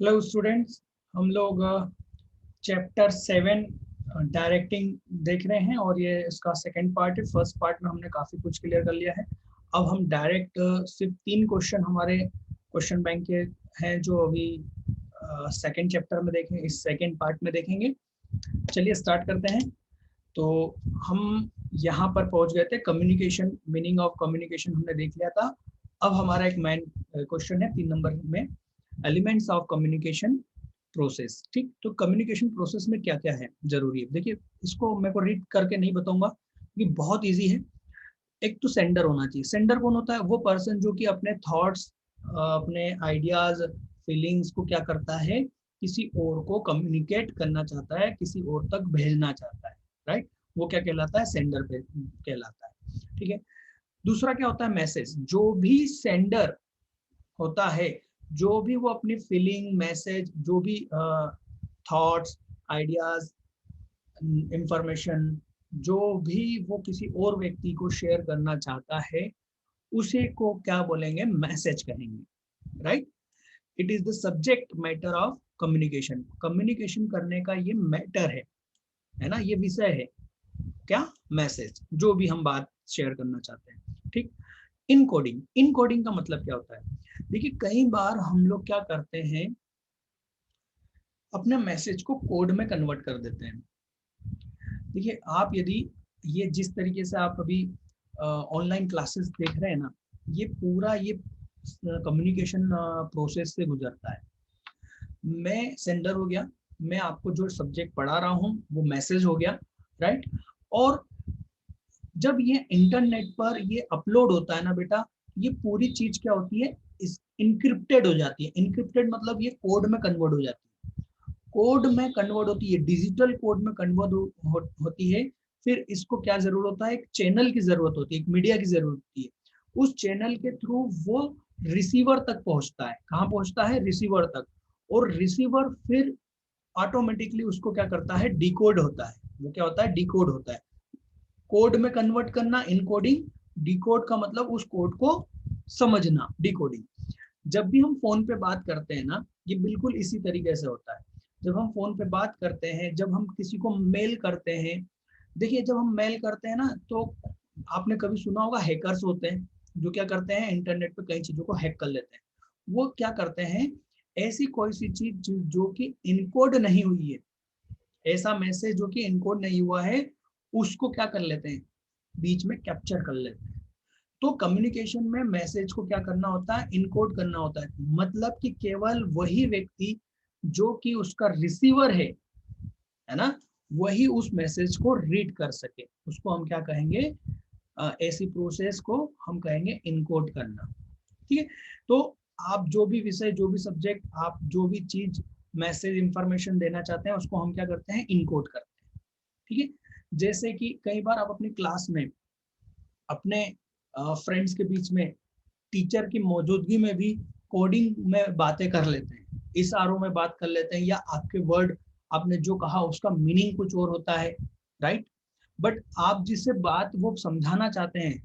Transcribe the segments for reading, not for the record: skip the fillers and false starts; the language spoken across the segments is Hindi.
हेलो स्टूडेंट्स, हम लोग चैप्टर 7 डायरेक्टिंग देख रहे हैं और ये इसका सेकंड पार्ट है। फर्स्ट पार्ट में हमने काफ़ी कुछ क्लियर कर लिया है। अब हम डायरेक्ट सिर्फ 3 क्वेश्चन हमारे क्वेश्चन बैंक के हैं जो अभी सेकंड चैप्टर में देखें, इस सेकंड पार्ट में देखेंगे। चलिए स्टार्ट करते हैं। तो हम यहाँ पर पहुँच गए थे, कम्युनिकेशन, मीनिंग ऑफ कम्युनिकेशन हमने देख लिया था। अब हमारा एक मेन क्वेश्चन है 3 नंबर में, एलिमेंट्स ऑफ कम्युनिकेशन प्रोसेस। ठीक, तो कम्युनिकेशन प्रोसेस में क्या क्या है जरूरी है। देखिए, इसको मेरे को रीड करके नहीं बताऊंगा, ये बहुत इजी है। एक तो सेंडर होना चाहिए। सेंडर कौन होता है? वो पर्सन जो कि अपने थॉट्स, अपने आइडियाज, फीलिंग्स को क्या करता है, किसी और को कम्युनिकेट करना चाहता है, किसी और तक भेजना चाहता है। राइट, वो क्या कहलाता है? सेंडर पे कहलाता है। ठीक है। दूसरा क्या होता है? मैसेज। जो भी सेंडर होता है, जो भी वो अपनी फीलिंग, मैसेज, जो भी थॉट्स, आइडियाज, इंफॉर्मेशन, जो भी वो किसी और व्यक्ति को शेयर करना चाहता है, उसे को क्या बोलेंगे? मैसेज कहेंगे। Right, it is the subject matter of communication. Communication करने का ये मैटर है ना, ये विषय है क्या? मैसेज, जो भी हम बात शेयर करना चाहते हैं। ठीक। इनकोडिंग। इनकोडिंग का मतलब क्या होता है? देखिए, कई बार हम लोग क्या करते हैं, अपने मैसेज को कोड में कन्वर्ट कर देते हैं। देखिए, आप यदि ये जिस तरीके से आप अभी ऑनलाइन क्लासेस देख रहे हैं ना, ये पूरा ये कम्युनिकेशन प्रोसेस से गुजरता है। मैं सेंडर हो गया, मैं आपको जो सब्जेक्ट पढ़ा रहा हूँ वो मैसेज हो गया। राइट, और जब ये इंटरनेट पर ये अपलोड होता है ना बेटा, ये पूरी चीज क्या होती है? इस इनक्रिप्टेड हो जाती है। इनक्रिप्टेड मतलब ये कोड में कन्वर्ट हो जाती है। कोड में कन्वर्ट होती है, डिजिटल कोड में कन्वर्ट होती है। फिर इसको क्या जरूरत होता है? एक चैनल की जरूरत होती है, एक मीडिया की जरूरत होती है। उस चैनल के थ्रू वो रिसीवर तक पहुंचता है। कहाँ पहुंचता है? रिसीवर तक। और रिसीवर फिर ऑटोमेटिकली उसको क्या करता है? डिकोड होता है। वो क्या होता है? डिकोड होता है। कोड में कन्वर्ट करना, इनकोडिंग। डिकोड का मतलब उस कोड को समझना, डिकोडिंग। जब भी हम फोन पे बात करते हैं ना, ये बिल्कुल इसी तरीके से होता है। जब हम फोन पे बात करते हैं, जब हम किसी को मेल करते हैं, देखिए जब हम मेल करते हैं ना, तो आपने कभी सुना होगा हैकर्स होते हैं जो क्या करते हैं, इंटरनेट पे कई चीजों को हैक कर लेते हैं। वो क्या करते हैं, ऐसी कोई सी चीज जो कि इनकोड नहीं हुई है, ऐसा मैसेज जो कि इनकोड नहीं हुआ है, उसको क्या कर लेते हैं? बीच में कैप्चर कर लेते हैं। तो कम्युनिकेशन में मैसेज को क्या करना होता है? इनकोड करना होता है। मतलब कि केवल वही व्यक्ति जो कि उसका रिसीवर है ना, वही उस मैसेज को रीड कर सके, उसको हम क्या कहेंगे? ऐसी प्रोसेस को हम कहेंगे इनकोड करना। ठीक है। तो आप जो भी विषय, जो भी सब्जेक्ट, आप जो भी चीज मैसेज इंफॉर्मेशन देना चाहते हैं, उसको हम क्या करते हैं? इनकोड करते हैं। ठीक है। जैसे कि कई बार आप अपनी क्लास में अपने फ्रेंड्स के बीच में टीचर की मौजूदगी में भी कोडिंग में बातें कर लेते हैं, इशारों में बात कर लेते हैं, या आपके वर्ड, आपने जो कहा उसका मीनिंग कुछ और होता है। राइट, बट आप जिससे बात वो समझाना चाहते हैं,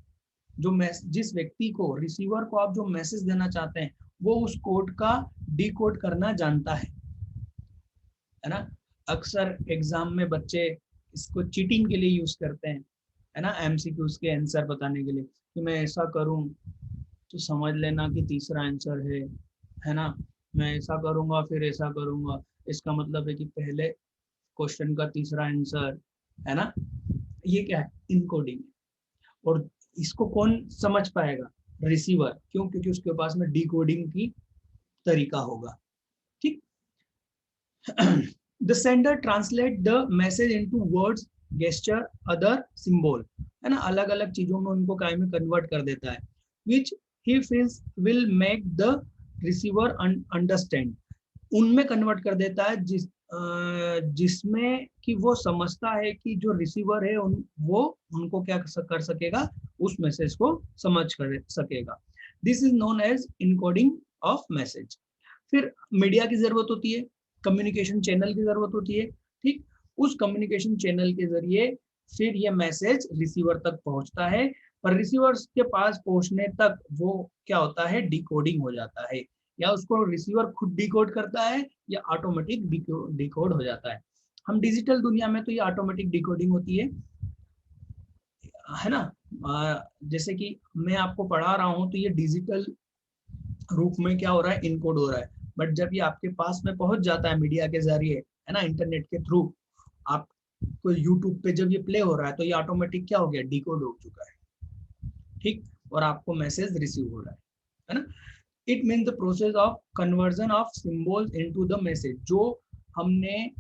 जो जिस व्यक्ति को, रिसीवर को आप जो मैसेज देना चाहते हैं, वो उस कोड का डिकोड करना जानता है ना। अक्सर एग्जाम में बच्चे इसको चीटिंग के लिए यूज करते हैं, है ना, एमसीक्यूज के आंसर बताने के लिए, कि मैं ऐसा करूं तो समझ लेना कि तीसरा आंसर है ना, मैं ऐसा करूंगा फिर ऐसा करूंगा, इसका मतलब है कि पहले क्वेश्चन का तीसरा आंसर, है ना। ये क्या है? इनकोडिंग। और इसको कौन समझ पाएगा? रिसीवर। क्यों? क्योंकि उसके पास में डिकोडिंग की तरीका होगा। ठीक। The sender translate the message into words, gesture, other symbol, है ना, अलग अलग चीजों में उनको काय में कन्वर्ट कर देता है, which he feels will make the receiver understand. उनमें कन्वर्ट कर देता है जिसमें कि वो समझता है कि जो रिसीवर है वो उनको क्या कर सकेगा? उस मैसेज को समझ कर सकेगा। This is known as encoding of message. फिर मीडिया की जरूरत होती है, कम्युनिकेशन चैनल की जरूरत होती है। ठीक, उस कम्युनिकेशन चैनल के जरिए फिर ये मैसेज रिसीवर तक पहुंचता है, पर रिसीवर के पास पहुंचने तक वो क्या होता है? डिकोडिंग हो जाता है। या उसको रिसीवर खुद डिकोड करता है या ऑटोमेटिक डिकोड हो जाता है। हम डिजिटल दुनिया में तो ये ऑटोमेटिक डिकोडिंग होती है ना। जैसे कि मैं आपको पढ़ा रहा हूँ तो ये डिजिटल रूप में क्या हो रहा है, इनकोड हो रहा है, बट जब ये आपके पास में पहुंच जाता है मीडिया के जरिए, है ना, इंटरनेट के थ्रू, आप को यूट्यूब पे जब ये प्ले हो रहा है तो ये ऑटोमेटिक क्या हो गया, डिकोड हो चुका है, ठीक, और आपको मैसेज रिसीव हो रहा है ना। It mean the process of conversion of symbols into the message. जो हमने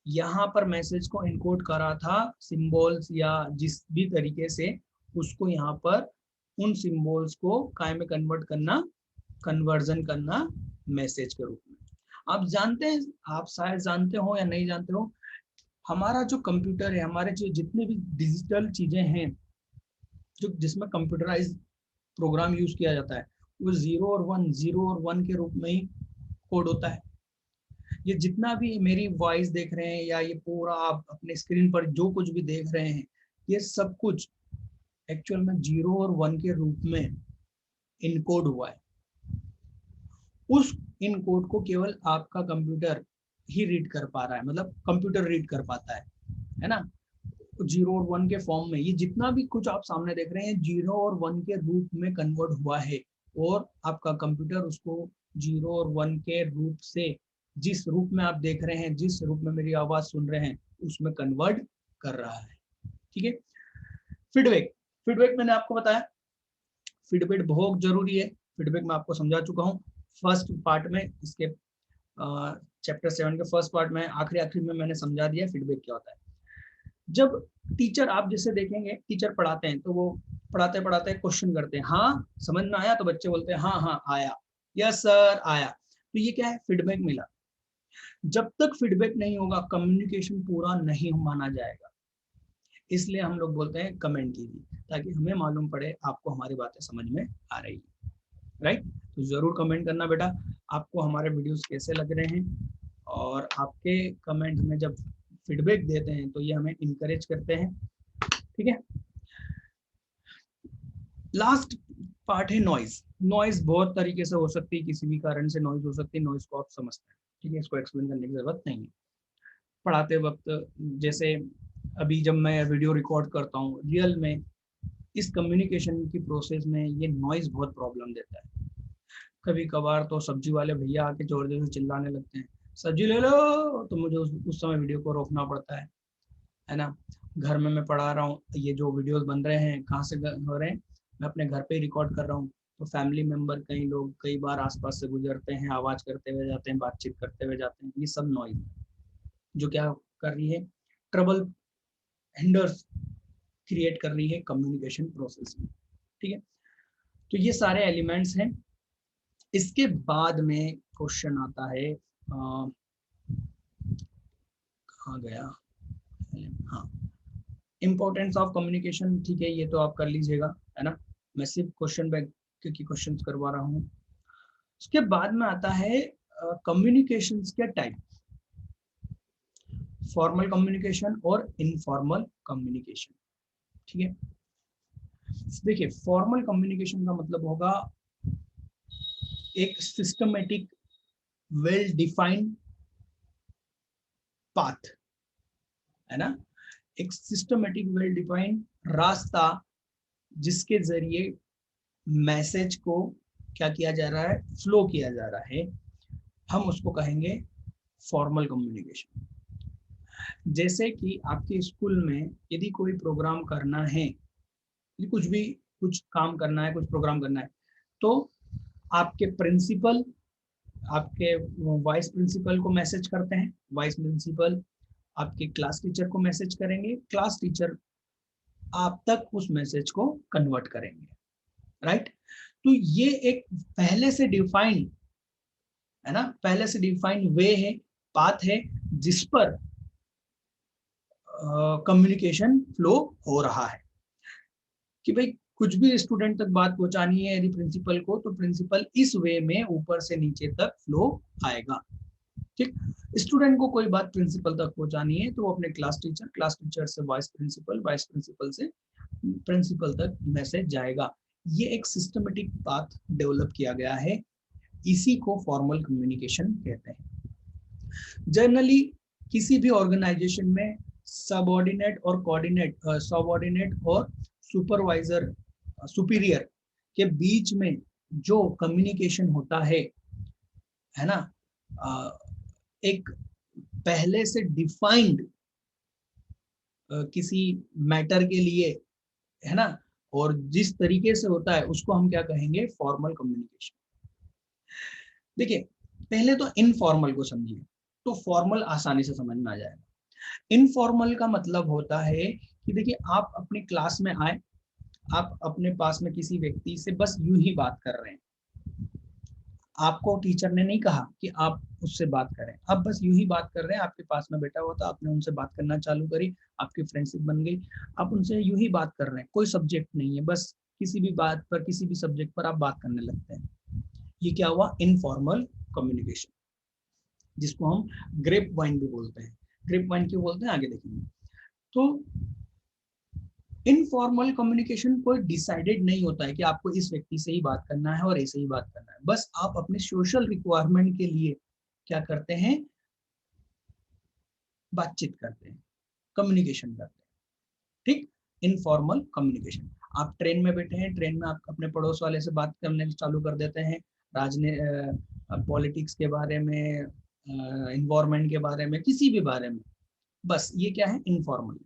यहाँ पर मैसेज को इनकोड करा था सिंबल्स या जिस भी तरीके से, उसको यहाँ पर उन सिंबल्स को काय में कन्वर्ट करना, कन्वर्जन करना मैसेज के रूप में। आप जानते हैं, आप शायद जानते हो या नहीं जानते हो, हमारा जो कंप्यूटर है, हमारे जो जितने भी डिजिटल चीजें हैं जो जिसमें कंप्यूटराइज प्रोग्राम यूज किया जाता है, वो 0 और 1 के रूप में ही कोड होता है। ये जितना भी मेरी वॉइस देख रहे हैं या ये पूरा आप अपने स्क्रीन पर जो कुछ भी देख रहे हैं, ये सब कुछ एक्चुअल में 0 और 1 के रूप में इनकोड हुआ है। उस इनकोड को केवल आपका कंप्यूटर ही रीड कर पा रहा है, मतलब कंप्यूटर रीड कर पाता है ना। 0 और 1 के फॉर्म में ये जितना भी कुछ आप सामने देख रहे हैं 0 और 1 के रूप में कन्वर्ट हुआ है, और आपका कंप्यूटर उसको 0 और 1 के रूप से, जिस रूप में आप देख रहे हैं, जिस रूप में मेरी आवाज सुन रहे हैं, उसमें कन्वर्ट कर रहा है। ठीक है। फीडबैक, फीडबैक मैंने आपको बताया, फीडबैक बहुत जरूरी है। फीडबैक मैं आपको समझा चुका हूँ फर्स्ट पार्ट में, इसके चैप्टर 7 के फर्स्ट पार्ट में आखिरी में मैंने समझा दिया फीडबैक क्या होता है। जब टीचर, आप जैसे देखेंगे टीचर पढ़ाते हैं तो वो पढ़ाते पढ़ाते क्वेश्चन करते हैं, हाँ समझ में आया, तो बच्चे बोलते हैं हाँ हाँ आया, यस सर आया, तो ये क्या है, फीडबैक मिला। जब तक फीडबैक नहीं होगा कम्युनिकेशन पूरा नहीं माना जाएगा। इसलिए हम लोग बोलते हैं कमेंट कीजिए, ताकि हमें मालूम पड़े आपको हमारी बातें समझ में आ रही है, राइट। तो जरूर कमेंट करना बेटा, आपको हमारे वीडियोस कैसे लग रहे हैं, और आपके कमेंट में जब फीडबैक देते हैं तो ये हमें इनकरेज करते हैं। ठीक है। लास्ट पार्ट है नॉइज। नॉइज बहुत तरीके से हो सकती है, किसी भी कारण से नॉइज हो सकती है, नॉइज को आप समझते हैं, ठीक है, इसको एक्सप्लेन करने की जरूरत नहीं है पढ़ाते वक्त। जैसे अभी जब मैं वीडियो रिकॉर्ड करता हूँ, रियल में इस कम्युनिकेशन की प्रोसेस में ये नॉइज बहुत प्रॉब्लम देता है। कभी कभार तो सब्जी वाले भैया आके जोर जोर से चिल्लाने लगते हैं, सब्जी ले लो, तो मुझे उस समय वीडियो को रोकना पड़ता है ना। घर में मैं पढ़ा रहा हूँ, ये जो वीडियोस बन रहे हैं कहाँ से हो रहे हैं, मैं अपने घर पे ही रिकॉर्ड कर रहा हूँ, तो फैमिली मेंबर कई लोग कई बार आसपास से गुजरते हैं, आवाज करते हुए जाते हैं, बातचीत करते हुए जाते हैं, ये सब नॉइज जो क्या कर रही है, ट्रबल, हिंडर्स क्रिएट कर रही है कम्युनिकेशन प्रोसेस में। ठीक है। तो ये सारे एलिमेंट्स हैं। इसके बाद में क्वेश्चन आता है, कहाँ गया, हाँ, इम्पोर्टेंस ऑफ कम्युनिकेशन। ठीक है, ये तो आप कर लीजिएगा, है ना, मैं सिर्फ क्वेश्चन बैंक के क्वेश्चन करवा रहा हूँ। उसके बाद में आता है कम्युनिकेशन के टाइप, फॉर्मल कम्युनिकेशन और इनफॉर्मल कम्युनिकेशन। ठीक है। देखिए, फॉर्मल कम्युनिकेशन का मतलब होगा एक सिस्टमेटिक, वेल डिफाइंड पाथ, है ना, एक सिस्टमेटिक वेल डिफाइंड रास्ता, जिसके जरिए मैसेज को क्या किया जा रहा है, फ्लो किया जा रहा है, हम उसको कहेंगे फॉर्मल कम्युनिकेशन। जैसे कि आपके स्कूल में यदि कोई प्रोग्राम करना है, कुछ भी, कुछ काम करना है, कुछ प्रोग्राम करना है, तो आपके प्रिंसिपल आपके वाइस प्रिंसिपल को मैसेज करते हैं, वाइस प्रिंसिपल आपके क्लास टीचर को मैसेज करेंगे, क्लास टीचर आप तक उस मैसेज को कन्वर्ट करेंगे, राइट। तो ये एक पहले से डिफाइंड, है ना, पहले से डिफाइंड वे है, पाथ है, जिस पर कम्युनिकेशन फ्लो हो रहा है, कि भाई कुछ भी स्टूडेंट तक बात पहुंचानी है यदि प्रिंसिपल को, तो प्रिंसिपल इस वे में ऊपर से नीचे तक फ्लो आएगा। ठीक, स्टूडेंट को कोई बात प्रिंसिपल तक पहुंचानी है तो वो अपने क्लास टीचर से वाइस प्रिंसिपल, वाइस प्रिंसिपल से प्रिंसिपल तक मैसेज जाएगा। ये एक सिस्टमेटिक पाथ डेवलप किया गया है इसी को फॉर्मल कम्युनिकेशन कहते हैं। जनरली किसी भी ऑर्गेनाइजेशन में सबऑर्डिनेट और कोऑर्डिनेट, सबऑर्डिनेट और सुपरवाइजर, सुपीरियर के बीच में जो कम्युनिकेशन होता है ना, एक पहले से डिफाइंड किसी मैटर के लिए, है ना, और जिस तरीके से होता है उसको हम क्या कहेंगे, फॉर्मल कम्युनिकेशन। देखिए पहले तो इनफॉर्मल को समझिए, तो फॉर्मल आसानी से समझ में आ जाएगा। इनफॉर्मल का मतलब होता है कि देखिए आप अपनी क्लास में आए, आप अपने पास में किसी व्यक्ति से बस यूं ही बात कर रहे हैं, आपको टीचर ने नहीं कहा कि आप उससे बात करें, आप बस यूं ही बात कर रहे हैं, आपके पास में बैठा हुआ था, आपने उनसे बात करना चालू करी, आपकी फ्रेंडशिप बन गई, आप उनसे यूं ही बात कर रहे हैं, कोई सब्जेक्ट नहीं है, बस किसी भी बात पर, किसी भी सब्जेक्ट पर आप बात करने लगते हैं। ये क्या हुआ, इनफॉर्मल कम्युनिकेशन, जिसको हम ग्रेप वाइन भी बोलते हैं। ग्रेप वाइन क्यों बोलते हैं आगे देखेंगे। तो इनफॉर्मल कम्युनिकेशन कोई डिसाइडेड नहीं होता है कि आपको इस व्यक्ति से ही बात करना है और ऐसे ही बात करना है, बस आप अपने सोशल रिक्वायरमेंट के लिए क्या करते हैं, बातचीत करते हैं, कम्युनिकेशन करते हैं, ठीक। इनफॉर्मल कम्युनिकेशन, आप ट्रेन में बैठे हैं, ट्रेन में आप अपने पड़ोस वाले से बात करने चालू कर देते हैं, पॉलिटिक्स के बारे में, इन्वायरमेंट के बारे में, किसी भी बारे में, बस ये क्या है, इनफॉर्मल।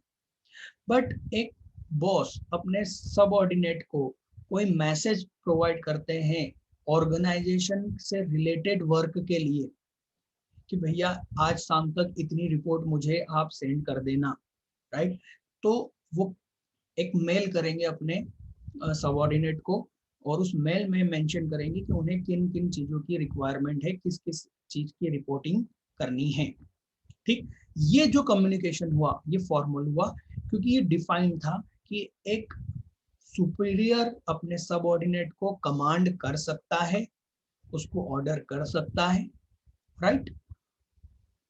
बट एक बॉस अपने सबऑर्डिनेट को कोई मैसेज प्रोवाइड करते हैं ऑर्गेनाइजेशन से रिलेटेड वर्क के लिए कि भैया आज शाम तक इतनी रिपोर्ट मुझे आप सेंड कर देना, राइट। तो वो एक मेल करेंगे अपने सबऑर्डिनेट को, और उस मेल में मेंशन करेंगे कि उन्हें किन किन चीजों की रिक्वायरमेंट है, किस किस चीज की रिपोर्टिंग करनी है, ठीक। ये जो कम्युनिकेशन हुआ ये फॉर्मल हुआ, क्योंकि ये डिफाइन था कि एक सुपीरियर अपने सबऑर्डिनेट को कमांड कर सकता है, उसको ऑर्डर कर सकता है, राइट,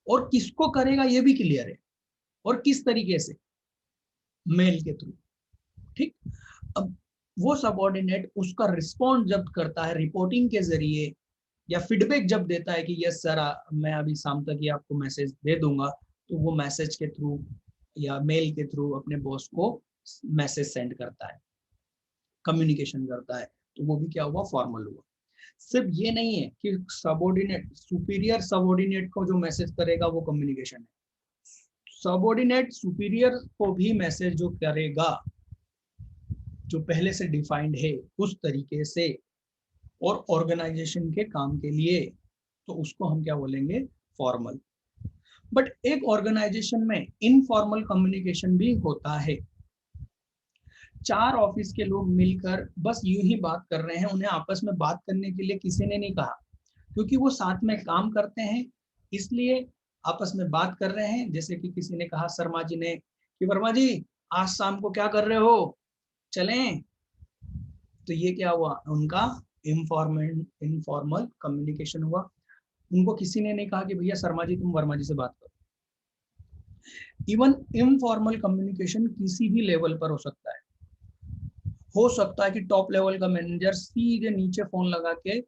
और किसको करेगा ये भी क्लियर है, और किस तरीके से, मेल के थ्रू, ठीक। अब वो सबऑर्डिनेट उसका रिस्पॉन्ड जब करता है रिपोर्टिंग के जरिए, या फीडबैक जब देता है कि यस सर मैं अभी शाम तक ही आपको मैसेज दे दूंगा, तो वो मैसेज के थ्रू या मेल के थ्रू अपने बॉस को मैसेज सेंड करता है, कम्युनिकेशन करता है, तो वो भी क्या हुआ, फॉर्मल हुआ। सिर्फ ये नहीं है कि सबऑर्डिनेट सुपीरियर सबऑर्डिनेट को जो मैसेज करेगा वो कम्युनिकेशन है, सबऑर्डिनेट सुपीरियर को भी मैसेज जो करेगा, जो पहले से डिफाइंड है उस तरीके से और ऑर्गेनाइजेशन के काम के लिए, तो उसको हम क्या बोलेंगे, फॉर्मल। बट एक ऑर्गेनाइजेशन में इनफॉर्मल कम्युनिकेशन भी होता है। 4 ऑफिस के लोग मिलकर बस यूं ही बात कर रहे हैं, उन्हें आपस में बात करने के लिए किसी ने नहीं कहा, क्योंकि वो साथ में काम करते हैं, इसलिए आपस में बात कर रहे हैं। जैसे कि किसी ने कहा शर्मा जी ने कि वर्मा जी आज शाम को क्या कर रहे हो, चलें, तो ये क्या हुआ, उनका इनफॉर्मल कम्युनिकेशन हुआ। उनको किसी ने नहीं कहा कि भैया शर्मा जी तुम वर्मा जी से बात करो। इवन इनफॉर्मल कम्युनिकेशन किसी भी लेवल पर हो सकता है कि टॉप लेवल का मैनेजर सीधे नीचे फोन लगा के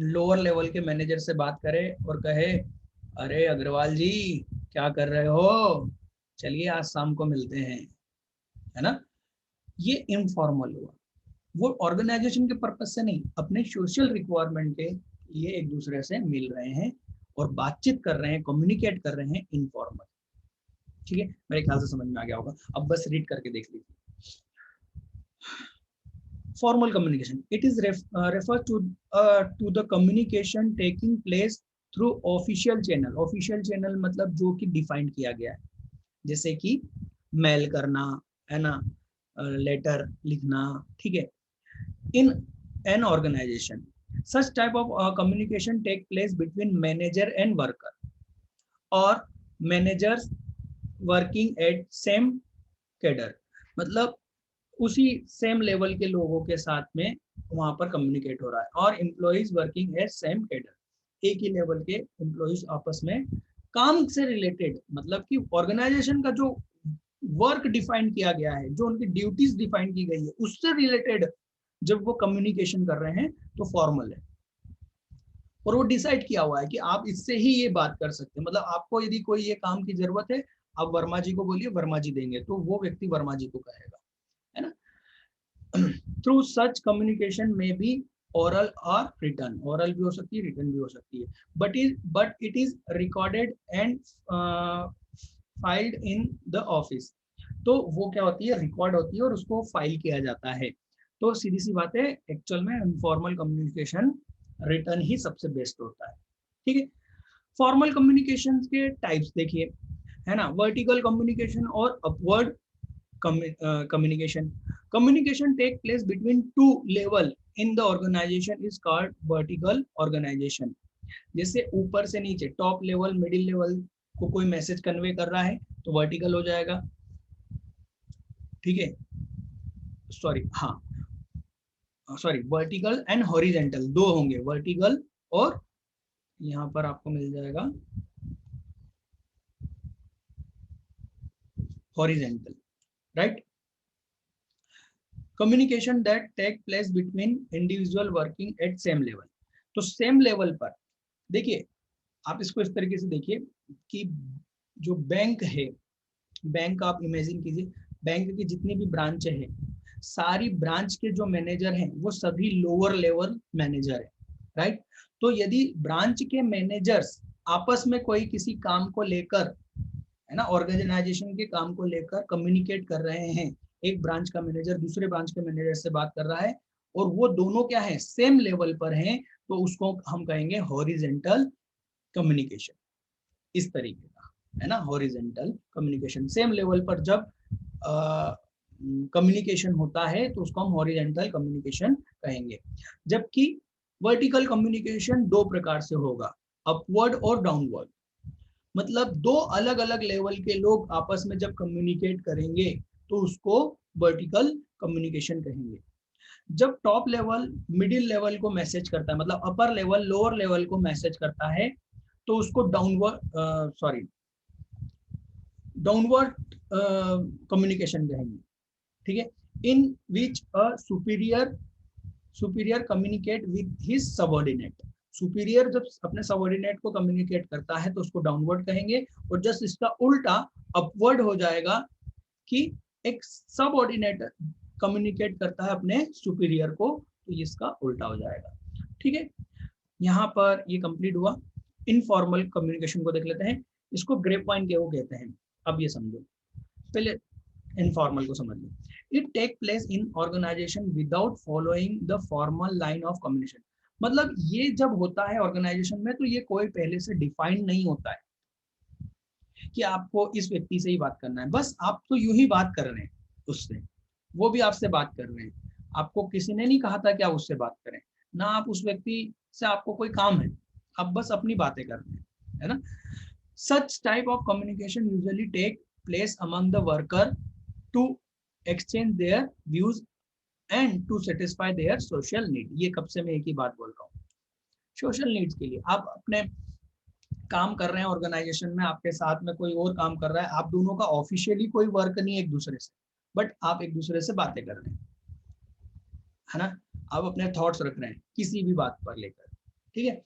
लोअर लेवल के मैनेजर से बात करे और कहे, अरे अग्रवाल जी क्या कर रहे हो, चलिए आज शाम को मिलते हैं, है ना। ये इनफॉर्मल हुआ, वो ऑर्गेनाइजेशन के पर्पस से नहीं, अपने सोशल रिक्वायरमेंट के लिए एक दूसरे से मिल रहे हैं और बातचीत कर रहे हैं, कम्युनिकेट कर रहे हैं, इनफॉर्मल, ठीक है। मेरे ख्याल से समझ में आ गया होगा, अब बस रीड करके देख लीजिए। Formal communication, it is refers to the communication taking place through official channel। official channel मतलब जो कि डिफाइंड किया गया है, जैसे कि मेल करना, है ना, लेटर लिखना, ठीक है। in an organization such type of communication take place between manager and worker or managers working at same cadre, मतलब उसी सेम लेवल के लोगों के साथ में वहां पर कम्युनिकेट हो रहा है, और employees working at same cadre, एक ही लेवल के एम्प्लॉइज आपस में काम से रिलेटेड, मतलब कि ऑर्गेनाइजेशन का जो वर्क डिफाइन किया गया है, जो उनकी ड्यूटीज डिफाइन की गई है, उससे रिलेटेड जब वो कम्युनिकेशन कर रहे हैं तो फॉर्मल है, और वो डिसाइड किया हुआ है कि आप इससे ही ये बात कर सकते हैं। मतलब आपको यदि कोई ये काम की जरूरत है, आप वर्मा जी को बोलिए, वर्मा जी देंगे, तो वो व्यक्ति वर्मा जी को कहेगा, है ना। थ्रू सच कम्युनिकेशन में भी ओरल और रिटर्न, ओरल भी हो सकती है, रिटर्न भी हो सकती है, but it is recorded and filed in the office. तो वो क्या होती है, रिकॉर्ड होती है और उसको फाइल किया जाता है। तो सीधी सी बात है, एक्चुअल में इनफॉर्मल कम्युनिकेशन रिटर्न ही सबसे बेस्ट होता है, ठीक है। फॉर्मल कम्युनिकेशन के टाइप्स देखिए, है ना, वर्टिकल कम्युनिकेशन और upward communication. Communication take place between two level in the organization is called vertical organization. जैसे ऊपर से नीचे, टॉप लेवल, मिडिल लेवल को कोई मैसेज कन्वे कर रहा है तो वर्टिकल हो जाएगा, ठीक है। सॉरी, हाँ, सॉरी, वर्टिकल एंड हॉरिजेंटल दो होंगे, वर्टिकल और यहाँ पर आपको मिल जाएगा horizontal, right. Communication that take place between individual working at same level. तो सेम लेवल पर देखिए, आप इसको इस तरीके से देखिए कि जो बैंक है, बैंक आप इमेजिन कीजिए, बैंक की जितनी भी ब्रांच है, सारी ब्रांच के जो मैनेजर हैं वो सभी लोअर लेवल मैनेजर है, राइट। तो यदि ब्रांच के मैनेजर्स आपस में कोई किसी काम को लेकर, है ना, ऑर्गेनाइजेशन के काम को लेकर कम्युनिकेट कर रहे हैं, एक ब्रांच का मैनेजर दूसरे ब्रांच के मैनेजर से बात कर रहा है और वो दोनों क्या है, सेम लेवल पर हैं, तो उसको हम कहेंगे हॉरिजेंटल कम्युनिकेशन, इस तरीके का, है ना। हॉरिजेंटल कम्युनिकेशन, सेम लेवल पर जब कम्युनिकेशन होता है तो उसको हम हॉरिजेंटल कम्युनिकेशन कहेंगे। जबकि वर्टिकल कम्युनिकेशन दो प्रकार से होगा, अपवर्ड और डाउनवर्ड। मतलब दो अलग अलग लेवल के लोग आपस में जब कम्युनिकेट करेंगे तो उसको वर्टिकल कम्युनिकेशन कहेंगे। जब टॉप लेवल मिडिल लेवल को मैसेज करता है, मतलब अपर लेवल लोअर लेवल को मैसेज करता है, तो उसको डाउनवर्ड कम्युनिकेशन कहेंगे, ठीक है। In which a superior communicate with his subordinate. Superior जब अपने सबऑर्डिनेट को कम्युनिकेट करता है तो उसको डाउनवर्ड कहेंगे, और जस्ट इसका उल्टा अपवर्ड हो जाएगा कि एक सबऑर्डिनेट कम्युनिकेट करता है अपने सुपीरियर को, तो इसका उल्टा हो जाएगा, ठीक है। यहाँ पर ये कंप्लीट हुआ। इनफॉर्मल कम्युनिकेशन को देख लेते हैं, इसको ग्रेप वाइन के वो कहते हैं। अब ये समझो, पहले इनफॉर्मल को समझ लो। It take place in organisation without following the formal line of communication. मतलब ये जब होता है ऑर्गेनाइजेशन में तो ये कोई पहले से डिफाइन नहीं होता है कि आपको इस व्यक्ति से ही बात करना है, बस आप तो यूं ही बात कर रहे हैं उससे, वो भी आपसे बात कर रहे हैं, आपको किसी ने नहीं कहा था कि आप उससे बात करें, ना आप उस व्यक्ति से आपको कोई काम है, आप बस अपनी बातें कर रहे हैं, है ना। Such type of communication usually take place among the worker to exchange their views and to satisfy their social need. ये कब से मैं एक ही बात बोल रहा हूँ, सोशल नीड्स के लिए। आप अपने काम कर रहे हैं ऑर्गेनाइजेशन में, आपके साथ में कोई और काम कर रहा है, आप दोनों का ऑफिशियली कोई वर्क नहीं है एक दूसरे से, बट आप एक दूसरे से बातें कर रहे हैं, है ना, आप अपने थॉट्स रख रहे हैं किसी भी बात पर लेकर, ठीक है।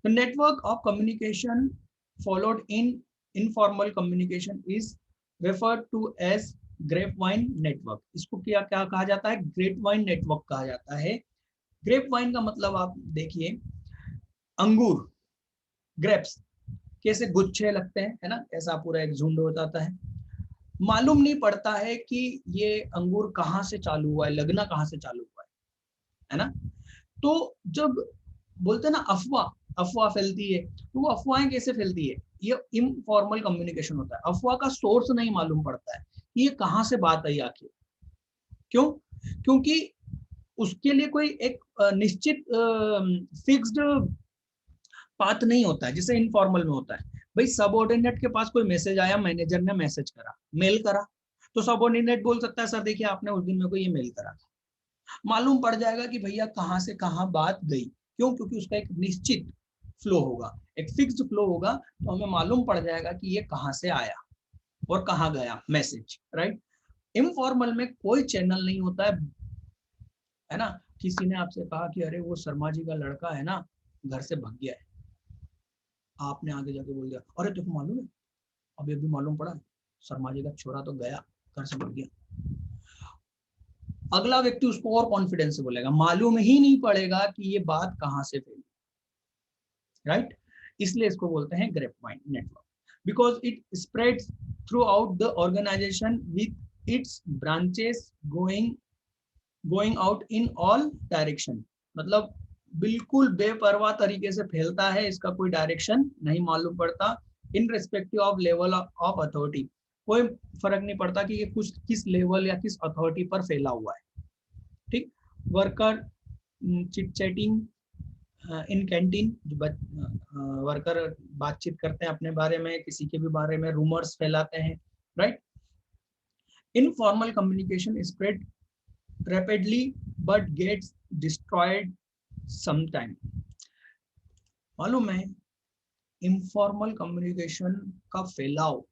The network of communication followed in informal communication is referred to as grape vine network. इसको क्या क्या कहा जाता है, ग्रेप वाइन नेटवर्क कहा जाता है। ग्रेप वाइन का मतलब आप देखिए, अंगूर, ग्रेप्स कैसे गुच्छे लगते हैं, है ना, ऐसा पूरा एक झुंड हो जाता है, मालूम नहीं पड़ता है कि ये अंगूर कहाँ से चालू हुआ है, लगना कहाँ से चालू हुआ है ना। तो जब बोलते हैं ना अफवाह, अफवाह फैलती है, तो वो अफवाहें कैसे फैलती है, ये इनफॉर्मल कम्युनिकेशन होता है। अफवाह का सोर्स नहीं मालूम पड़ता है कि ये कहाँ से बात आई आखिर, क्यों, क्योंकि उसके लिए कोई एक निश्चित फिक्स्ड पाथ नहीं होता है, जैसे इनफॉर्मल में होता है। भाई सबऑर्डिनेट के पास कोई मैसेज आया, मैनेजर ने मैसेज करा, मेल करा, तो सबऑर्डिनेट बोल सकता है सर देखिए आपने उस दिन मेरे को ये मेल करा था, मालूम पड़ जाएगा कि भैया कहाँ से कहाँ बात गई, क्यों, क्योंकि उसका एक निश्चित फ्लो होगा, एक फिक्स्ड फ्लो होगा, तो हमें मालूम पड़ जाएगा कि ये कहाँ से आया और कहाँ गया मैसेज, राइट। इनफॉर्मल में कोई चैनल नहीं होता है ना, किसी ने आपसे कहा कि अरे वो शर्मा जी का लड़का है ना, घर से भाग गया है, आपने आगे जाके बोल दिया अरे तुमको मालूम है, अभी अभी मालूम पड़ा, शर्मा जी का छोरा तो गया, घर से भाग गया। अगला व्यक्ति उसको और कॉन्फिडेंस से बोलेगा, मालूम ही नहीं पड़ेगा कि ये बात कहां से फैली, राइट। इसलिए इसको बोलते हैं grapevine network, because it spreads throughout the organization with its branches going out in all direction. मतलब बिल्कुल बेपरवाह तरीके से फैलता है, इसका कोई डायरेक्शन नहीं मालूम पड़ता, in respective of level of authority. कोई फर्क नहीं पड़ता कि ये कुछ किस लेवल या किस अथॉरिटी पर फैला हुआ है, ठीक। वर्कर चिट चैटिंग इन कैंटीन, जो वर्कर बातचीत करते हैं अपने बारे में, किसी के भी बारे में रूमर्स फैलाते हैं, right. Informal communication spread rapidly but gets destroyed sometime. मालूम है, इनफॉर्मल कम्युनिकेशन का फैलाव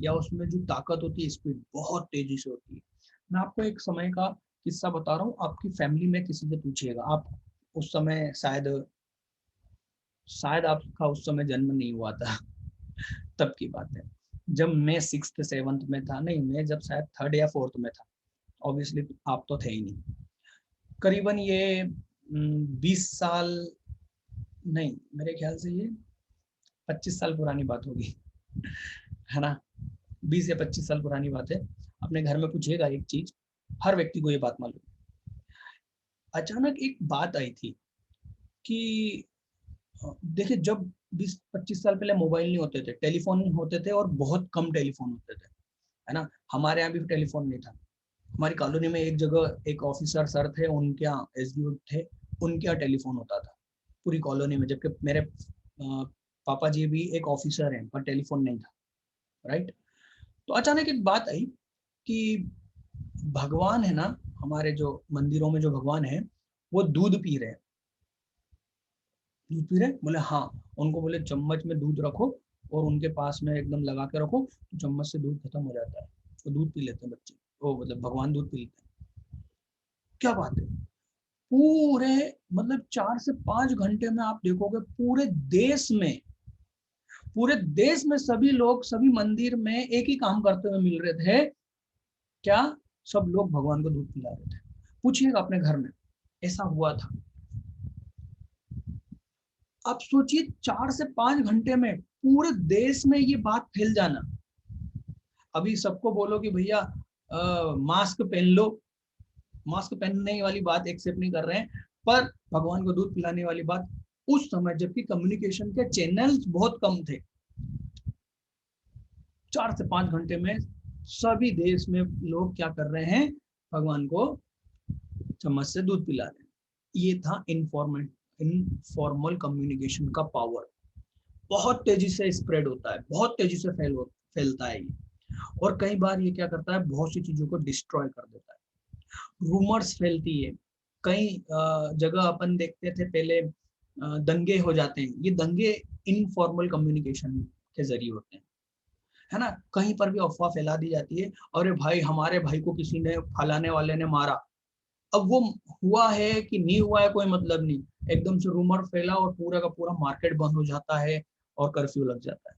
या उसमें जो ताकत होती है, स्पीड बहुत तेजी से होती है। मैं आपको एक समय का किस्सा बता रहा हूँ, आपकी फैमिली में किसी से पूछिएगा, आप उस समय शायद आपका उस समय जन्म नहीं हुआ था, तब की बात है, जब मैं 6th 7th में था, नहीं मैं जब शायद 3rd या 4th में था, ऑब्वियसली आप तो थे ही नहीं। करीबन ये 20 साल नहीं, मेरे ख्याल से ये 25 साल पुरानी बात होगी, है ना, 20 या 25 साल पुरानी बात है। अपने घर में पूछिएगा एक चीज, हर व्यक्ति को ये बात मालूम। अचानक एक बात आई थी कि देखिए, जब 20-25 साल पहले मोबाइल नहीं होते थे, टेलीफोन होते थे और बहुत कम टेलीफोन होते थे, है ना। हमारे यहाँ भी टेलीफोन नहीं था। हमारी कॉलोनी में एक जगह एक ऑफिसर सर थे, उनके यहाँ एसडीओ थे, उनके यहाँ टेलीफोन होता था पूरी कॉलोनी में, जबकि मेरे पापा जी भी एक ऑफिसर हैं, पर टेलीफोन नहीं था, राइट। तो अचानक एक बात आई कि भगवान है ना, हमारे जो मंदिरों में जो भगवान है, वो दूध पी रहे हैं। दूध पी रहे, बोले हाँ। उनको बोले चम्मच में दूध रखो और उनके पास में एकदम लगा के रखो, तो चम्मच से दूध खत्म हो जाता है, तो दूध पी लेते हैं बच्चे, वो मतलब भगवान दूध पी लेते हैं। क्या बात है, पूरे मतलब 4 से 5 घंटे में आप देखोगे पूरे देश में सभी लोग सभी मंदिर में एक ही काम करते हुए मिल रहे थे, क्या, सब लोग भगवान को दूध पिला रहे थे। पूछिएगा अपने घर में, ऐसा हुआ था। आप सोचिए 4 से 5 घंटे में पूरे देश में ये बात फैल जाना। अभी सबको बोलो कि भैया मास्क पहन लो, मास्क पहनने वाली बात एक्सेप्ट नहीं कर रहे हैं, पर भगवान को दूध पिलाने वाली बात उस समय, जबकि कम्युनिकेशन के चैनल्स बहुत कम थे, 4 से 5 घंटे में सभी देश में लोग क्या कर रहे हैं, भगवान को चम्मच से दूध पिला रहे हैं। ये था इनफॉर्मल कम्युनिकेशन का पावर। बहुत तेजी से स्प्रेड होता है, बहुत तेजी से फैलता है ये, और कई बार ये क्या करता है, बहुत सी चीजों को डिस्ट्रॉय कर देता है। रूमर्स फैलती है, कई जगह अपन देखते थे पहले दंगे हो जाते हैं, ये दंगे इनफॉर्मल कम्युनिकेशन के जरिए होते हैं, है ना। कहीं पर भी अफवाह फैला दी जाती है, अरे भाई हमारे भाई को किसी ने फलाने वाले ने मारा, अब वो हुआ है कि नहीं हुआ है कोई मतलब नहीं, एकदम से रूमर फैला और पूरा का पूरा मार्केट बंद हो जाता है और कर्फ्यू लग जाता है,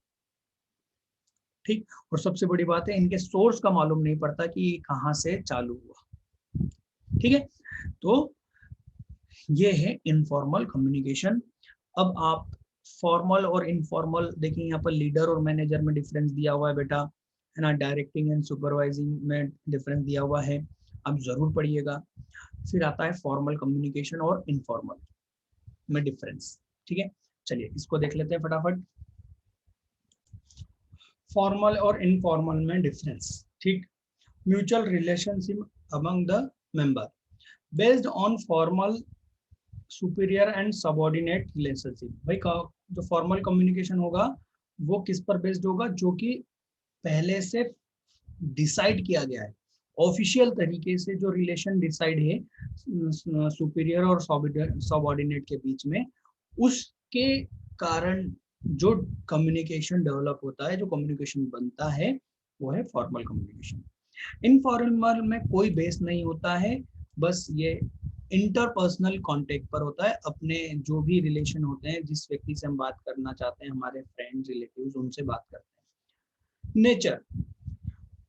ठीक। और सबसे बड़ी बात है, इनके सोर्स का मालूम नहीं पड़ता कि कहाँ से चालू हुआ, ठीक है। तो ये है इनफॉर्मल कम्युनिकेशन। अब आप फॉर्मल और इनफॉर्मल देखिए, यहाँ पर लीडर और मैनेजर में डिफरेंस दिया हुआ है बेटा, है ना, डायरेक्टिंग एंड सुपरवाइजिंग में डिफरेंस दिया हुआ है, आप जरूर पढ़िएगा। फिर आता है फॉर्मल कम्युनिकेशन और इनफॉर्मल में डिफरेंस, ठीक है। चलिए इसको देख लेते हैं फटाफट, फॉर्मल और इनफॉर्मल में डिफरेंस, ठीक। Mutual relationship among the member based on formal superior and subordinate relationship. भाई जो फॉर्मल कम्युनिकेशन होगा वो किस पर बेस्ड होगा, जो कि पहले से डिसाइड किया गया है, ऑफिशियल तरीके से जो रिलेशन डिसाइड है सुपीरियर और सबॉर्डिनेट के बीच में, उसके कारण जो कम्युनिकेशन डेवलप होता है, जो कम्युनिकेशन बनता है, वो है फॉर्मल कम्युनिकेशन। इनफॉर्मल में कोई बेस नहीं होता है, बस ये इंटरपर्सनल कांटेक्ट पर होता है, अपने जो भी रिलेशन होते हैं, जिस व्यक्ति से हम बात करना चाहते हैं, हमारे फ्रेंड्स रिलेटिव्स, उनसे बात करते हैं।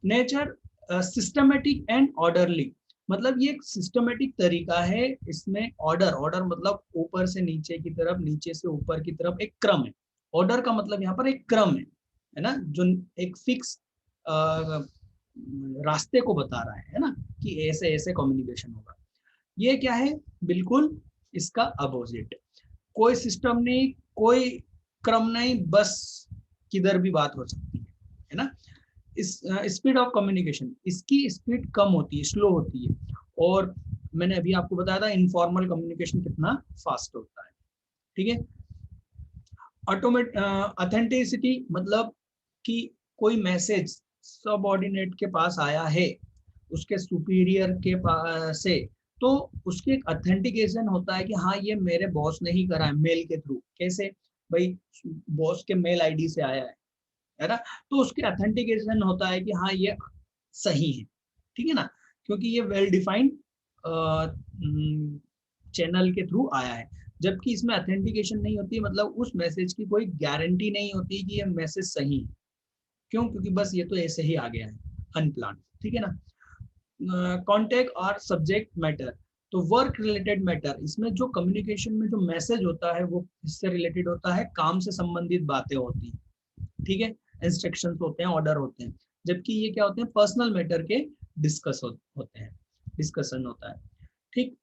नेचर सिस्टमेटिक एंड ऑर्डरली, मतलब ये एक सिस्टमेटिक तरीका है, इसमें ऑर्डर मतलब ऊपर से नीचे की तरफ, नीचे से ऊपर की तरफ एक क्रम है। ऑर्डर का मतलब यहाँ पर एक क्रम है ना, जो एक फिक्स रास्ते को बता रहा है ना, कि ऐसे ऐसे कम्युनिकेशन होगा। ये क्या है, बिल्कुल इसका अपोजिट, कोई सिस्टम नहीं, कोई क्रम नहीं, बस किधर भी बात हो सकती है ना। इस स्पीड ऑफ कम्युनिकेशन, इसकी स्पीड कम होती है, स्लो होती है। और मैंने अभी आपको बताया था इनफॉर्मल कम्युनिकेशन कितना फास्ट होता है, ठीक है। ऑथेंटिसिटी मतलब कि कोई मैसेज सबऑर्डिनेट के पास आया है, उसके सुपीरियर के पास से, तो उसकी एक ऑथेंटिकेशन होता है कि हाँ ये मेरे बॉस ने ही करा है, मेल के थ्रू। कैसे भाई, बॉस के मेल आईडी से आया है ना, तो उसकी ऑथेंटिकेशन होता है कि हाँ ये सही है, ठीक है ना, क्योंकि ये वेल डिफाइंड चैनल के थ्रू आया है। जबकि इसमें ऑथेंटिकेशन नहीं होती, मतलब उस मैसेज की कोई गारंटी नहीं होती कि ये मैसेज सही है। क्यों? क्योंकि बस ये तो ऐसे ही आ गया है, अनप्लान, ठीक है ना। कॉन्टेक्ट और सब्जेक्ट मैटर, तो वर्क रिलेटेड मैटर, इसमें जो कम्युनिकेशन में जो मैसेज होता है वो इससे रिलेटेड होता है, काम से संबंधित बातें होती हैं, ठीक है, इंस्ट्रक्शंस होते हैं, ऑर्डर होते हैं। जबकि ये क्या होते हैं, पर्सनल मैटर के होते हैं, डिस्कशन होता है, ठीक।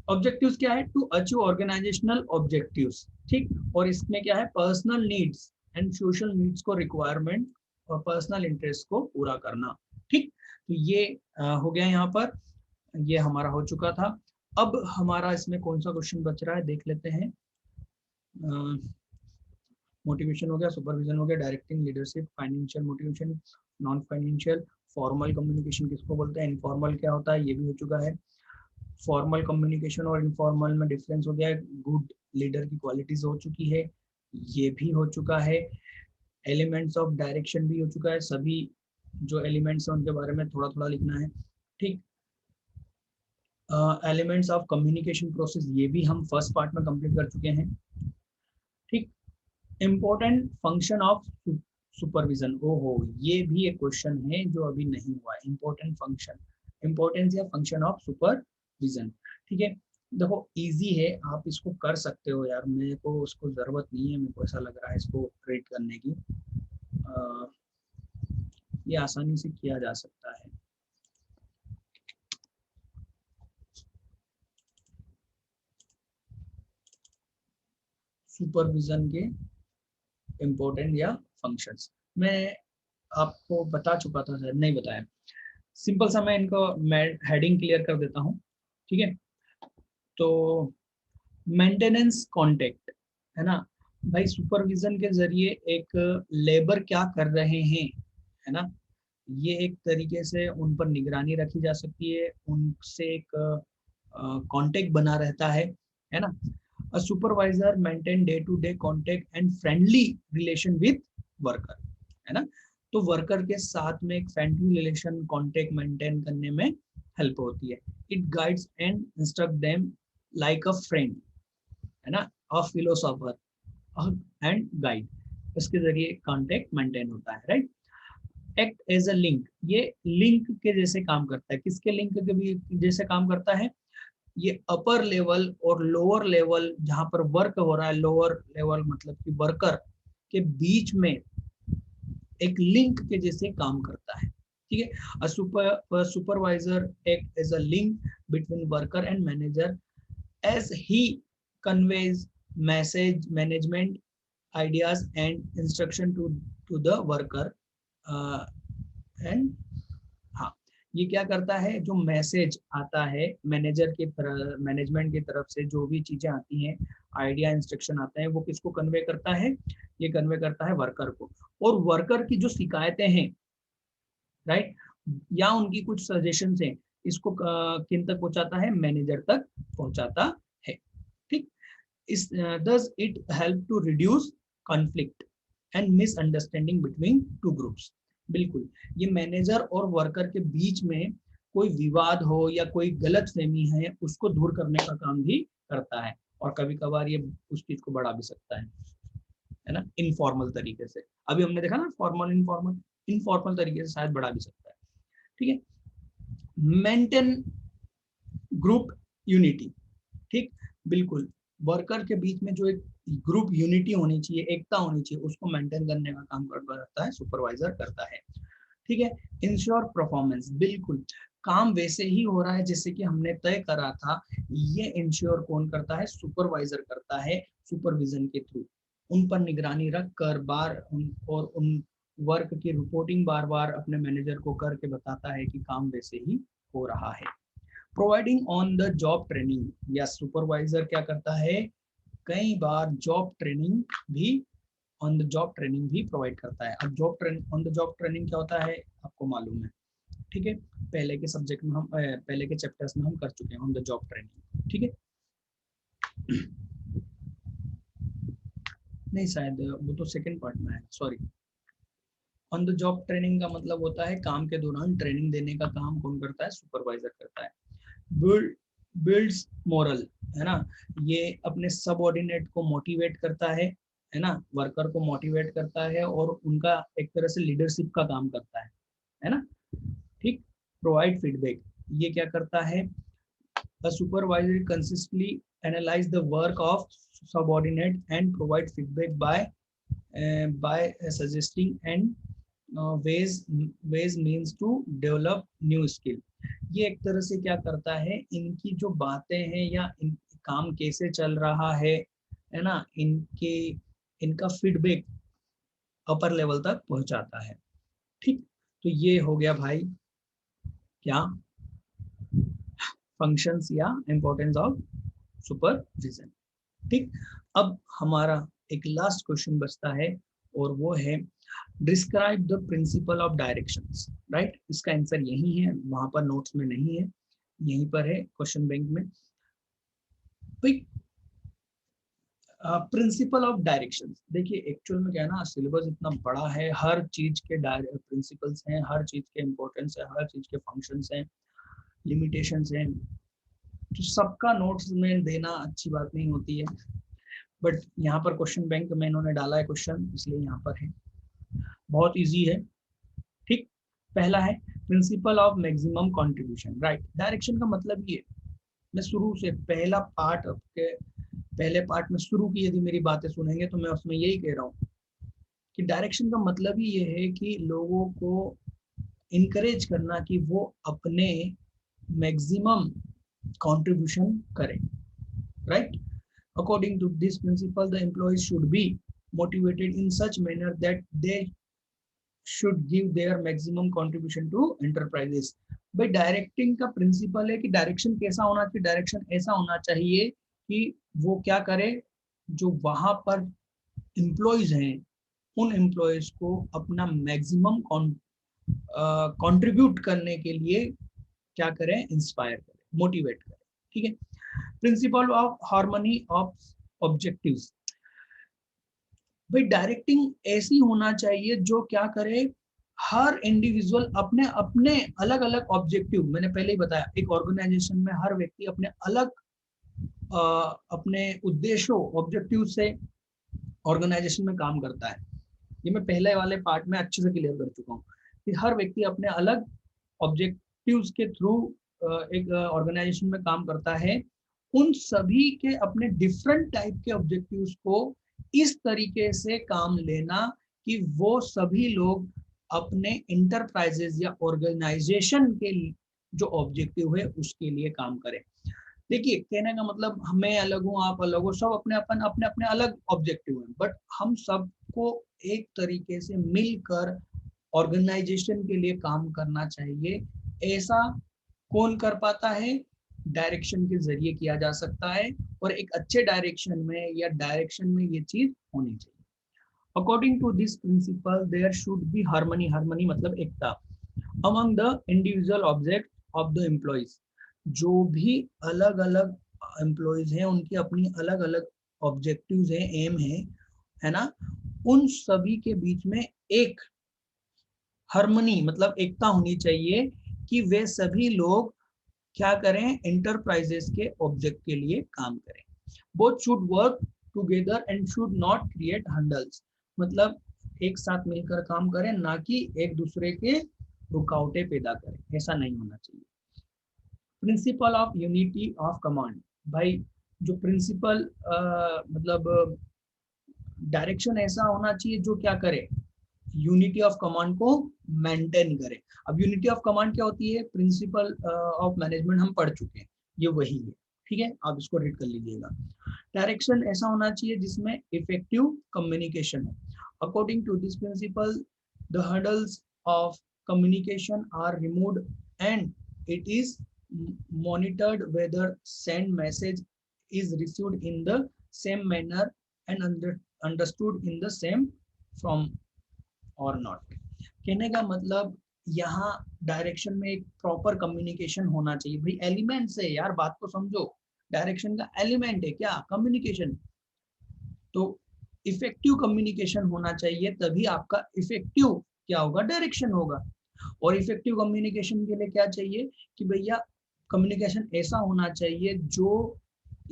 ऑब्जेक्टिव्स क्या है, टू अचीव ऑर्गेनाइजेशनल ऑब्जेक्टिव्स, ठीक। और इसमें क्या है, personal needs and social needs को रिक्वायरमेंट और पर्सनल इंटरेस्ट को पूरा करना, ठीक। तो ये हो गया यहाँ पर, ये हमारा हो चुका था। अब हमारा इसमें कौन सा क्वेश्चन बच रहा है देख लेते हैं। मोटिवेशन हो गया, सुपरविजन हो गया, directing, leadership, financial motivation, non financial, formal communication किसको बोलते हैं, इनफॉर्मल क्या होता है, ये भी हो चुका है। फॉर्मल कम्युनिकेशन और इनफॉर्मल में डिफरेंस हो गया है, गुड लीडर की क्वालिटीज हो चुकी है, ये भी हो चुका है। एलिमेंट्स ऑफ डायरेक्शन भी हो चुका है, सभी जो एलिमेंट्स हैं उनके बारे में थोड़ा थोड़ा लिखना है, ठीक। एलिमेंट्स ऑफ कम्युनिकेशन प्रोसेस, ये भी हम फर्स्ट पार्ट में कंप्लीट कर चुके हैं, ठीक। इम्पोर्टेंट फंक्शन ऑफ सुपरविजन, ओहो ये भी एक क्वेश्चन है जो अभी नहीं हुआ है। इम्पोर्टेंट फंक्शन, इम्पोर्टेंस या फंक्शन ऑफ सुपरविजन, ठीक है। देखो इजी है, आप इसको कर सकते हो यार, मेरे को उसको जरूरत नहीं है, मेरे को ऐसा लग रहा है इसको क्रिएट करने की, ये आसानी से किया जा सकता है। सुपरविजन के इम्पोर्टेंट या फंक्शंस मैं आपको बता चुका था, सर नहीं बताया। सिंपल सा मैं इनको हेडिंग क्लियर कर देता हूँ, ठीक है। तो मेंटेनेंस कांटेक्ट है ना भाई, सुपरविजन के जरिए एक लेबर क्या कर रहे हैं, है ना, ये एक तरीके से उन पर निगरानी रखी जा सकती है, उनसे एक कांटेक्ट बना रहता है ना। A supervisor maintain day to day contact and friendly relation with worker, है ना। तो वर्कर के साथ में एक फ्रेंडली रिलेशन कांटेक्ट मेंटेन करने में हेल्प होती है। It guides and instruct them like a friend, है ना, अ फिलोसोफर एंड गाइड, इसके जरिए कांटेक्ट मेंटेन होता है, right. Act as a link, ये लिंक के जैसे काम करता है, किसके लिंक के भी जैसे काम करता है, ये अपर लेवल और लोअर लेवल जहां पर वर्क हो रहा है, लोअर लेवल मतलब कि वर्कर के बीच में एक लिंक के जैसे काम करता है, ठीक है। Supervisor act as a link between worker and manager as he conveys message management ideas and instruction to the worker and हाँ, ये क्या करता है, जो मैसेज आता है मैनेजर की तरफ, मैनेजमेंट की तरफ से जो भी चीजें आती हैं, आइडिया इंस्ट्रक्शन आता है, वो किसको कन्वे करता है, ये कन्वे करता है वर्कर को। और वर्कर की जो शिकायतें हैं, राइट, या उनकी कुछ सजेशंस हैं, इसको किन तक पहुंचाता है, मैनेजर तक पहुंचाता है, ठीक। is does it help to reduce conflict and misunderstanding between two groups, बिल्कुल। ये मैनेजर और वर्कर के बीच में कोई विवाद हो या कोई गलतफहमी है उसको दूर करने का काम भी करता है, और कभी कभार ये उस चीज को बढ़ा भी सकता है ना, इनफॉर्मल तरीके से। अभी हमने देखा ना फॉर्मल इनफॉर्मल, इनफॉर्मल तरीके से शायद बढ़ा भी सकता है। ठीक है, मेंटेन ग्रुप यूनिटी। ठीक, बिल्कुल, वर्कर के बीच में जो एक ग्रुप यूनिटी होनी चाहिए, एकता होनी चाहिए, उसको मेंटेन करने का काम करता है सुपरवाइजर करता है। ठीक है, इंश्योर परफॉर्मेंस, बिल्कुल काम वैसे ही हो रहा है जैसे कि हमने तय करा था, ये इंश्योर कौन करता है, सुपरवाइजर करता है, सुपरविजन के थ्रू उन पर निगरानी रख कर और उन वर्क की रिपोर्टिंग बार बार अपने मैनेजर को करके बताता है कि काम वैसे ही हो रहा है। Providing on the job training, या सुपरवाइजर क्या करता है, कई बार जॉब ट्रेनिंग भी ऑन द जॉब ट्रेनिंग भी प्रोवाइड करता है। अब job training, on the job training क्या होता है आपको मालूम है। ठीक है, पहले के सब्जेक्ट में हम पहले के चैप्टर्स में हम कर चुके हैं ऑन द जॉब ट्रेनिंग। ठीक है, नहीं शायद वो तो सेकंड पार्ट में है, sorry. On the job training का मतलब होता है काम के दौरान ट्रेनिंग देने का काम कौन करता है, सुपरवाइजर करता है। बिल्ड्स मोरल, है ना, ये अपने सबऑर्डिनेट को मोटिवेट करता है ना, वर्कर को मोटिवेट करता है और उनका एक तरह से लीडरशिप का काम करता है ना। ठीक, प्रोवाइड फीडबैक, ये क्या करता है, a supervisor consistently analyze the work of subordinate and provide feedback by suggesting and ways means to develop new skill। ये एक तरह से क्या करता है, इनकी जो बातें हैं या इन काम कैसे चल रहा है ना, इनके इनका फीडबैक अपर लेवल तक पहुंचाता है। ठीक, तो ये हो गया भाई क्या, फंक्शंस या इंपॉर्टेंस ऑफ सुपरविजन। ठीक, अब हमारा एक लास्ट क्वेश्चन बचता है और वो है describe the principle of directions. Right, इसका आंसर यही है, वहां पर नोट्स में नहीं है, यहीं पर है क्वेश्चन बैंक में। प्रिंसिपल ऑफ डायरेक्शंस, देखिए एक्चुअल में क्या है ना, सिलेबस इतना बड़ा है, हर चीज के प्रिंसिपल्स हैं, हर चीज के इंपॉर्टेंस है, हर चीज के फंक्शंस हैं, लिमिटेशंस हैं, तो सबका नोट्स में देना अच्छी बात नहीं होती है, बट यहाँ पर क्वेश्चन बैंक में इन्होंने डाला है क्वेश्चन, इसलिए यहाँ पर है, बहुत इजी है। ठीक, पहला है principle of maximum contribution. Right, direction का मतलब ये, मैं शुरू से पहला पार्ट के पहले पार्ट में शुरू की यदि मेरी बातें सुनेंगे तो मैं उसमें यही कह रहा हूँ कि डायरेक्शन का मतलब ही ये है कि लोगों को इनकरेज करना कि वो अपने मैक्सिमम कंट्रीब्यूशन करें। Right, according to this principle the employees should be motivated in such manner that they should give their maximum contribution to enterprises। भाई डायरेक्टिंग का प्रिंसिपल है कि डायरेक्शन कैसा होना चाहिए, डायरेक्शन ऐसा होना चाहिए कि वो क्या करे, जो वहां पर एम्प्लॉयज हैं उन एम्प्लॉयज को अपना मैक्सिमम कंट्रीब्यूट करने के लिए क्या करें, इंस्पायर करें, मोटिवेट करें। ठीक है, principle of harmony of objectives, भाई डायरेक्टिंग ऐसी होना चाहिए जो क्या करे, हर इंडिविजुअल अपने अपने अलग अलग ऑब्जेक्टिव, मैंने पहले ही बताया एक ऑर्गेनाइजेशन में हर व्यक्ति अपने अलग अपने उद्देश्यों ऑब्जेक्टिव से ऑर्गेनाइजेशन में काम करता है। ये मैं पहले वाले पार्ट में अच्छे से क्लियर कर चुका हूँ कि हर व्यक्ति अपने अलग ऑब्जेक्टिव्स के थ्रू एक ऑर्गेनाइजेशन में काम करता है, उन सभी के अपने डिफरेंट टाइप के ऑब्जेक्टिव्स को इस तरीके से काम लेना कि वो सभी लोग अपने इंटरप्राइजेज या ऑर्गेनाइजेशन के जो ऑब्जेक्टिव है उसके लिए काम करें। देखिए कहने का मतलब मैं अलग हूँ, आप अलग हो, सब अपने अपने अलग ऑब्जेक्टिव हैं, बट हम सबको एक तरीके से मिलकर ऑर्गेनाइजेशन के लिए काम करना चाहिए। ऐसा कौन कर पाता है, डायरेक्शन के जरिए किया जा सकता है, और एक अच्छे डायरेक्शन में या डायरेक्शन में ये चीज होनी चाहिए। According to this principle there should be harmony, harmony मतलब एकता, among the individual object of the employees, जो भी अलग अलग एम्प्लॉइज हैं उनकी अपनी अलग अलग ऑब्जेक्टिव्स हैं, एम है ना, उन सभी के बीच में एक हार्मनी मतलब एकता होनी चाहिए कि वे सभी लोग क्या करें, एंटरप्राइजेस के ऑब्जेक्ट के लिए काम करें। Both should work together and should not create hurdles, मतलब एक साथ मिलकर काम करें, ना कि एक दूसरे के रुकावटें पैदा करें, ऐसा नहीं होना चाहिए। Principle of unity of command, भाई जो प्रिंसिपल मतलब डायरेक्शन ऐसा होना चाहिए जो क्या करे, यूनिटी ऑफ कमांड को मेंटेन करे। अब यूनिटी ऑफ कमांड क्या होती है, प्रिंसिपल ऑफ मैनेजमेंट हम पढ़ चुके हैं, ये वही है, ठीक है, आप इसको रीड कर लीजिएगा। डायरेक्शन ऐसा होना चाहिए जिसमें इफेक्टिव कम्युनिकेशन है। According to this principle the hurdles of communication are removed and it is monitored whether send message is received in the same manner and understood in the same form or not। कहने का मतलब यहाँ डायरेक्शन में एक प्रॉपर कम्युनिकेशन होना चाहिए। भाई एलिमेंट है यार, बात को समझो, डायरेक्शन का एलिमेंट है क्या, कम्युनिकेशन। तो इफेक्टिव कम्युनिकेशन होना चाहिए, तभी आपका इफेक्टिव क्या होगा, डायरेक्शन होगा। और इफेक्टिव कम्युनिकेशन के लिए क्या चाहिए कि भैया कम्युनिकेशन ऐसा होना चाहिए जो,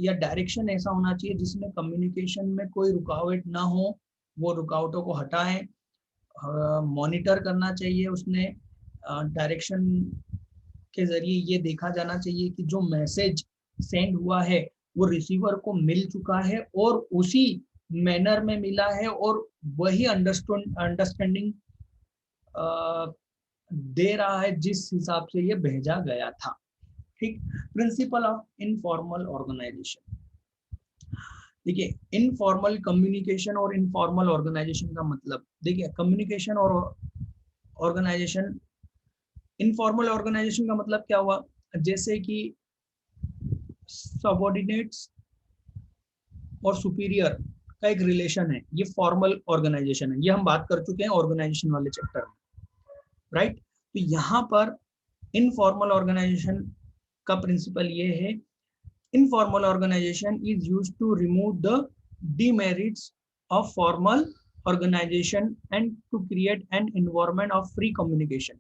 या डायरेक्शन ऐसा होना चाहिए जिसमें कम्युनिकेशन में कोई रुकावट ना हो, वो रुकावटों को हटाएं। मॉनिटर करना चाहिए उसने, डायरेक्शन के जरिए ये देखा जाना चाहिए कि जो मैसेज सेंड हुआ है वो रिसीवर को मिल चुका है और उसी मैनर में मिला है और वही अंडरस्टैंडिंग दे रहा है जिस हिसाब से ये भेजा गया था। ठीक। प्रिंसिपल ऑफ इनफॉर्मल ऑर्गेनाइजेशन, देखिए इनफॉर्मल कम्युनिकेशन और इनफॉर्मल ऑर्गेनाइजेशन का मतलब, देखिए कम्युनिकेशन और ऑर्गेनाइजेशन, इनफॉर्मल ऑर्गेनाइजेशन का मतलब क्या हुआ, जैसे कि सबऑर्डिनेट्स और सुपीरियर का एक रिलेशन है, ये फॉर्मल ऑर्गेनाइजेशन है, ये हम बात कर चुके हैं ऑर्गेनाइजेशन वाले चैप्टर में, राइट। तो यहाँ पर इनफॉर्मल ऑर्गेनाइजेशन का प्रिंसिपल ये है, informal organization is used to remove the demerits of formal organization and to create an environment of free communication.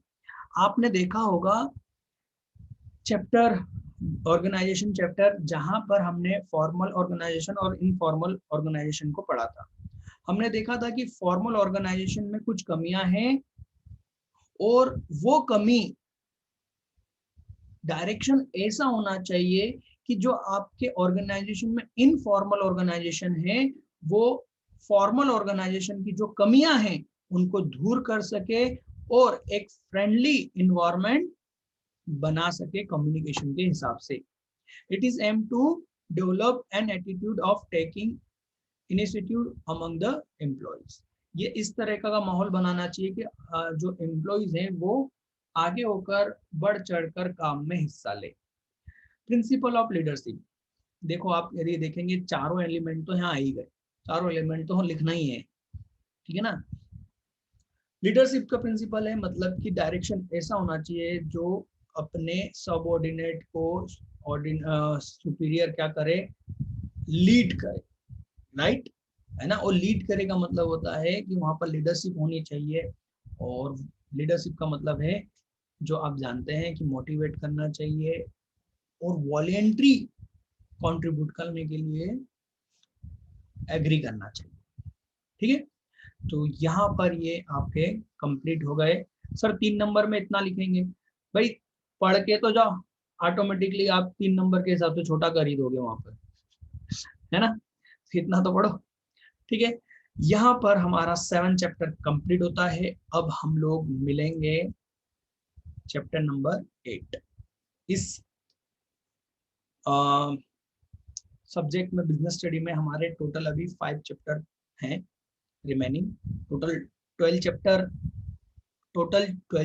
आपने देखा होगा चैप्टर, ऑर्गेनाइजेशन चैप्टर, जहां पर हमने फॉर्मल ऑर्गेनाइजेशन और इनफॉर्मल ऑर्गेनाइजेशन को पढ़ा था। हमने देखा था कि फॉर्मल ऑर्गेनाइजेशन में कुछ कमियां हैं और वो कमी, डायरेक्शन ऐसा होना चाहिए कि जो आपके ऑर्गेनाइजेशन में इनफॉर्मल ऑर्गेनाइजेशन है वो फॉर्मल ऑर्गेनाइजेशन की जो कमियां हैं उनको दूर कर सके और एक फ्रेंडली इन्वायरमेंट बना सके कम्युनिकेशन के हिसाब से। It is aim to develop an attitude of taking initiative among the employees. ये इस तरह का माहौल बनाना चाहिए कि जो एम्प्लॉइज हैं वो आगे होकर बढ़ चढ़कर काम में हिस्सा ले। प्रिंसिपल ऑफ लीडरशिप, देखो आप यदि देखेंगे चारों एलिमेंट तो यहाँ आ ही गए, चारों एलिमेंट तो लिखना ही है, ठीक है ना। लीडरशिप का प्रिंसिपल है मतलब कि डायरेक्शन ऐसा होना चाहिए जो अपने सबऑर्डिनेट को सुपीरियर क्या करे, लीड करे, राइट, है ना। और लीड करे का मतलब होता है कि वहां पर लीडरशिप होनी चाहिए, और लीडरशिप का मतलब है जो आप जानते हैं कि मोटिवेट करना चाहिए और वॉलेंट्री कंट्रीब्यूट करने के लिए एग्री करना चाहिए, ठीक है। तो यहाँ पर ये आपके कंप्लीट हो गए। सर 3 नंबर में इतना लिखेंगे, भाई पढ़ के तो जाओ, ऑटोमेटिकली आप 3 नंबर के हिसाब से छोटा कर ही दोगे वहां पर, है ना, इतना तो पढ़ो, ठीक है। यहाँ पर हमारा 7 चैप्टर कंप्लीट होता है। अब हम लोग मिलेंगे चैप्टर नंबर 8। इस सब्जेक्ट में, बिजनेस स्टडी में हमारे टोटल अभी 5 चैप्टर हैं रिमेनिंग। टोटल 12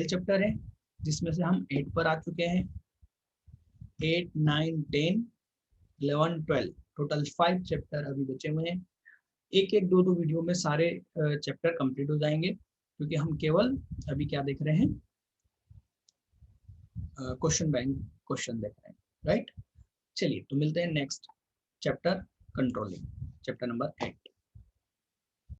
चैप्टर है, जिसमें से हम 8 पर आ चुके हैं। 8, 9, 10, 11, 12, टोटल 5 चैप्टर अभी बचे हुए हैं। एक एक दो दो वीडियो में सारे चैप्टर कंप्लीट हो जाएंगे, क्योंकि हम केवल अभी क्या देख रहे हैं, क्वेश्चन बैंक क्वेश्चन देख रहे हैं, राइट। चलिए तो मिलते हैं next chapter, controlling, chapter number 8।